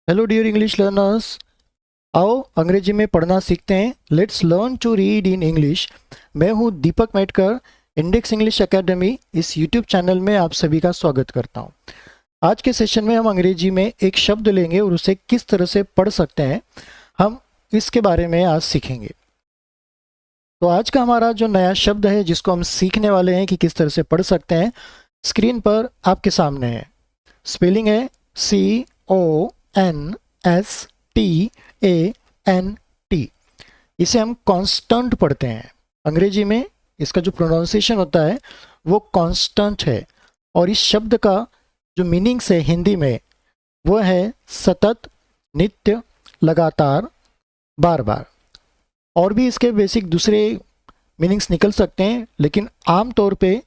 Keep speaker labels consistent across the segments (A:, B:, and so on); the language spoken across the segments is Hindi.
A: Hello dear English learners. आओ अंग्रेजी में पढ़ना सीखते हैं। Let's learn to read in English. मैं हूँ Deepak Metkar. Index English Academy इस यूट्यूब चैनल में आप सभी का स्वागत करता हूँ। आज के सेशन में हम अंग्रेजी में एक शब्द लेंगे और उसे किस तरह से पढ़ सकते हैं, हम इसके बारे में आज सीखेंगे। तो आज का हमारा जो नया शब्द है जिसको हम सीखने वाले हैं कि किस तरह से पढ़ सकते हैं, स्क्रीन पर आपके सामने है। स्पेलिंग है CONSTANT। इसे हम कांस्टेंट पढ़ते हैं। अंग्रेजी में इसका जो प्रोनाउंसिएशन होता है वो कांस्टेंट है। और इस शब्द का जो मीनिंग्स है हिंदी में वो है सतत, नित्य, लगातार, बार बार। और भी इसके बेसिक दूसरे मीनिंग्स निकल सकते हैं, लेकिन आम तौर पे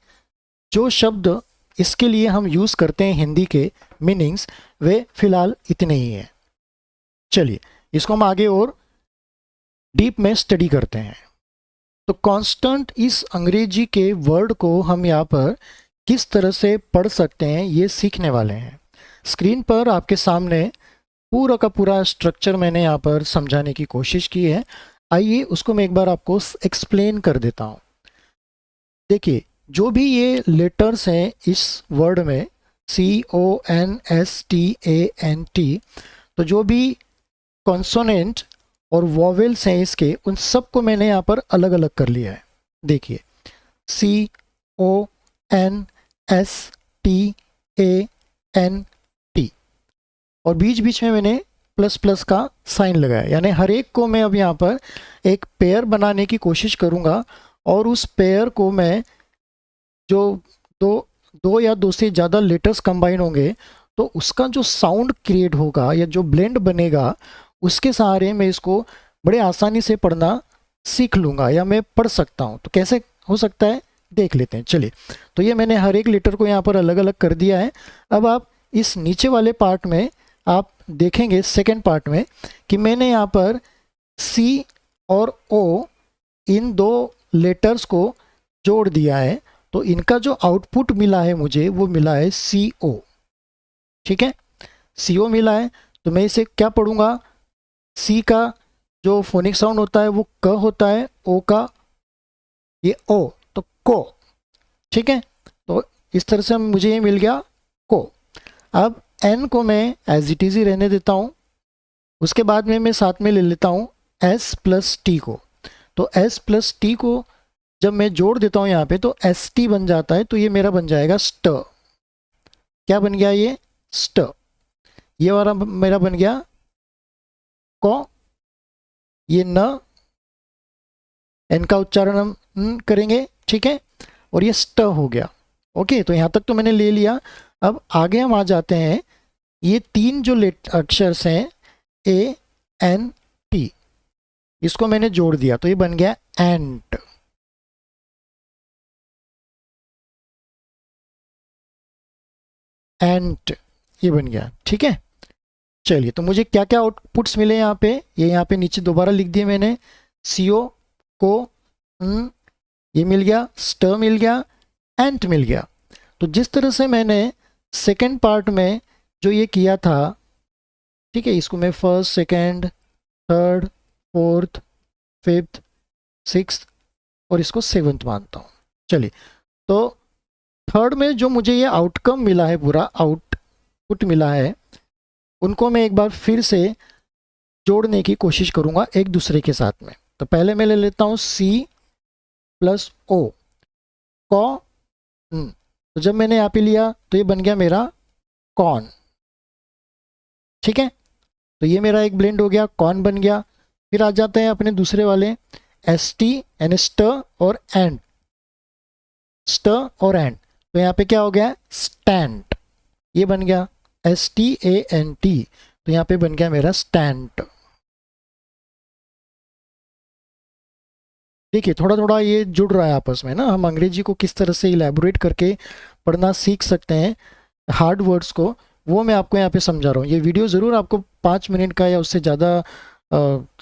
A: जो शब्द इसके लिए हम यूज़ करते हैं हिंदी के मीनिंग्स वे फिलहाल इतने ही हैं। चलिए इसको हम आगे और डीप में स्टडी करते हैं। तो कांस्टेंट इस अंग्रेजी के वर्ड को हम यहाँ पर किस तरह से पढ़ सकते हैं ये सीखने वाले हैं। स्क्रीन पर आपके सामने पूरा का पूरा स्ट्रक्चर मैंने यहाँ पर समझाने की कोशिश की है। आइए उसको मैं एक बार आपको एक्सप्लेन कर देता हूँ। देखिए, जो भी ये लेटर्स हैं इस वर्ड में CONSTANT, तो जो भी कॉन्सोनेंट और वॉवेल्स हैं इसके, उन सबको मैंने यहाँ पर अलग अलग कर लिया है। देखिए, CONSTANT और बीच बीच में मैंने प्लस प्लस का साइन लगाया, यानी हर एक को मैं अब यहाँ पर एक पेयर बनाने की कोशिश करूँगा और उस पेयर को मैं जो दो या दो से ज़्यादा लेटर्स कंबाइन होंगे तो उसका जो साउंड क्रिएट होगा या जो ब्लेंड बनेगा उसके सहारे मैं इसको बड़े आसानी से पढ़ना सीख लूँगा या मैं पढ़ सकता हूँ। तो कैसे हो सकता है देख लेते हैं। चलिए, तो ये मैंने हर एक लेटर को यहाँ पर अलग अलग कर दिया है। अब आप इस नीचे वाले पार्ट में आप देखेंगे, सेकेंड पार्ट में, कि मैंने यहाँ पर C और O इन दो लेटर्स को जोड़ दिया है। तो इनका जो आउटपुट मिला है मुझे वो मिला है CO। ठीक है, CO मिला है। तो मैं इसे क्या पढ़ूंगा, C का जो फोनिक साउंड होता है वो क होता है, O का ये O, तो को। ठीक है, तो इस तरह से मुझे ये मिल गया को। अब N को मैं एज इट इज ही रहने देता हूँ। उसके बाद में मैं साथ में ले लेता हूँ S प्लस T को। तो S प्लस T को जब मैं जोड़ देता हूँ यहाँ पे तो ST बन जाता है। तो ये मेरा बन जाएगा स्ट। क्या बन गया, ये स्ट। ये वाला मेरा बन गया को। ये न, एन का उच्चारण हम करेंगे। ठीक है, और ये स्ट हो गया। ओके, तो यहाँ तक तो मैंने ले लिया। अब आगे हम आ जाते हैं। ये तीन जो अक्षर्स हैं ANT, इसको मैंने जोड़ दिया तो ये बन गया एंट। एंट ये बन गया। ठीक है, चलिए, तो मुझे क्या क्या आउटपुट्स मिले यहाँ पे, ये यहाँ पे नीचे दोबारा लिख दिए मैंने। CO को ये मिल गया, स्ट मिल गया, एंट मिल गया। तो जिस तरह से मैंने सेकंड पार्ट में जो ये किया था, ठीक है, इसको मैं first, second, third, fourth, fifth, sixth और इसको सेवंथ मानता हूँ। चलिए, तो थर्ड में जो मुझे ये आउटकम मिला है, पूरा आउटपुट मिला है, उनको मैं एक बार फिर से जोड़ने की कोशिश करूँगा एक दूसरे के साथ में। तो पहले मैं ले लेता हूँ C प्लस O को। तो जब मैंने यहाँ पे लिया तो ये बन गया मेरा कॉन। ठीक है, तो ये मेरा एक ब्लेंड हो गया, कॉन बन गया। फिर आ जाते हैं अपने दूसरे वाले ST यानी स्ट और एंड। स्ट और एंड, तो यहाँ पे क्या हो गया, स्टैंट। ये बन गया STANT। तो यहाँ पे बन गया मेरा स्टैंट। देखिए, थोड़ा थोड़ा ये जुड़ रहा है आपस में ना। हम अंग्रेजी को किस तरह से इलेबोरेट करके पढ़ना सीख सकते हैं हार्ड वर्ड्स को, वो मैं आपको यहाँ पे समझा रहा हूँ। ये वीडियो ज़रूर आपको 5 मिनट का या उससे ज़्यादा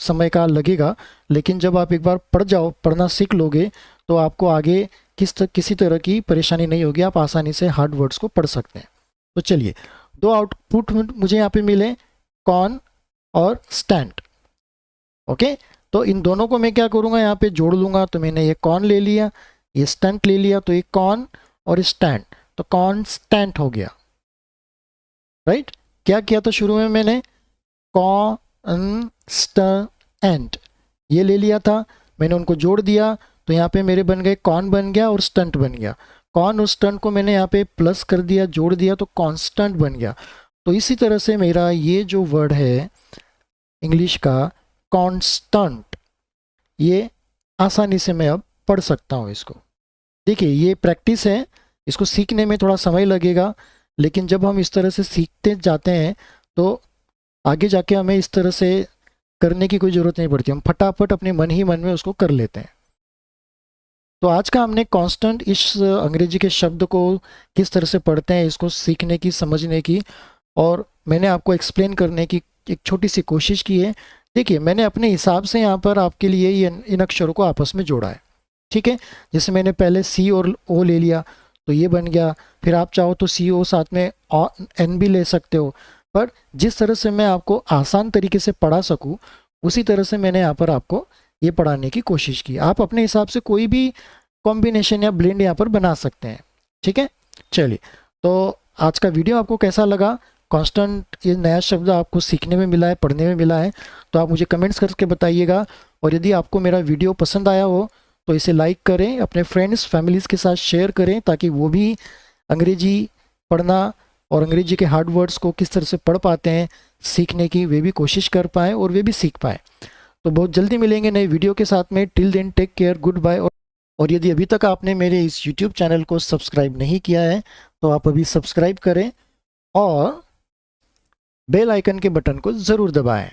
A: समय का लगेगा, लेकिन जब आप एक बार पढ़ना सीख लोगे तो आपको आगे किसी तरह की परेशानी नहीं होगी। आप आसानी से हार्ड वर्ड्स को पढ़ सकते हैं। तो चलिए, दो आउटपुट मुझे यहाँ पे मिले, कॉन और स्टैंड। ओके, तो इन दोनों को मैं क्या करूँगा, यहाँ पे जोड़ लूँगा। तो मैंने ये कॉन ले लिया, ये स्टैंड ले लिया, तो ये कॉन और स्टैंड, तो कॉन्स्टेंट हो गया। राइट, क्या किया था शुरू में मैंने, कॉन्स्टेंट ये ले लिया था, मैंने उनको जोड़ दिया, तो यहाँ पे मेरे बन गए कॉन बन गया और स्टंट बन गया। कॉन और स्टंट को मैंने यहाँ पे प्लस कर दिया, जोड़ दिया, तो कांस्टेंट बन गया। तो इसी तरह से मेरा ये जो वर्ड है इंग्लिश का कांस्टेंट, ये आसानी से मैं अब पढ़ सकता हूँ इसको। देखिए ये प्रैक्टिस है, इसको सीखने में थोड़ा समय लगेगा, लेकिन जब हम इस तरह से सीखते जाते हैं तो आगे जाके हमें इस तरह से करने की कोई ज़रूरत नहीं पड़ती, हम फटाफट अपने मन ही मन में उसको कर लेते हैं। तो आज का हमने कांस्टेंट इस अंग्रेजी के शब्द को किस तरह से पढ़ते हैं, इसको सीखने की, समझने की, और मैंने आपको एक्सप्लेन करने की एक छोटी सी कोशिश की है। देखिए मैंने अपने हिसाब से यहाँ पर आपके लिए ये इन अक्षरों को आपस में जोड़ा है। ठीक है, जैसे मैंने पहले सी और ओ ले लिया तो ये बन गया, फिर आप चाहो तो सी ओ साथ में एन भी ले सकते हो, पर जिस तरह से मैं आपको आसान तरीके से पढ़ा सकूँ उसी तरह से मैंने यहाँ पर आपको ये पढ़ाने की कोशिश की। आप अपने हिसाब से कोई भी कॉम्बिनेशन या ब्लेंड यहाँ पर बना सकते हैं। ठीक है, चलिए, तो आज का वीडियो आपको कैसा लगा, कांस्टेंट ये नया शब्द आपको सीखने में मिला है, पढ़ने में मिला है, तो आप मुझे कमेंट्स करके बताइएगा। और यदि आपको मेरा वीडियो पसंद आया हो तो इसे लाइक करें, अपने फ्रेंड्स फैमिलीज़ के साथ शेयर करें, ताकि वो भी अंग्रेजी पढ़ना और अंग्रेजी के हार्ड वर्ड्स को किस तरह से पढ़ पाते हैं सीखने की वे भी कोशिश कर पाएँ और वे भी सीख पाएँ। तो बहुत जल्दी मिलेंगे नए वीडियो के साथ में। Till then take care, good bye. और यदि अभी तक आपने मेरे इस यूट्यूब चैनल को सब्सक्राइब नहीं किया है तो आप अभी सब्सक्राइब करें और बेल आइकन के बटन को ज़रूर दबाएं।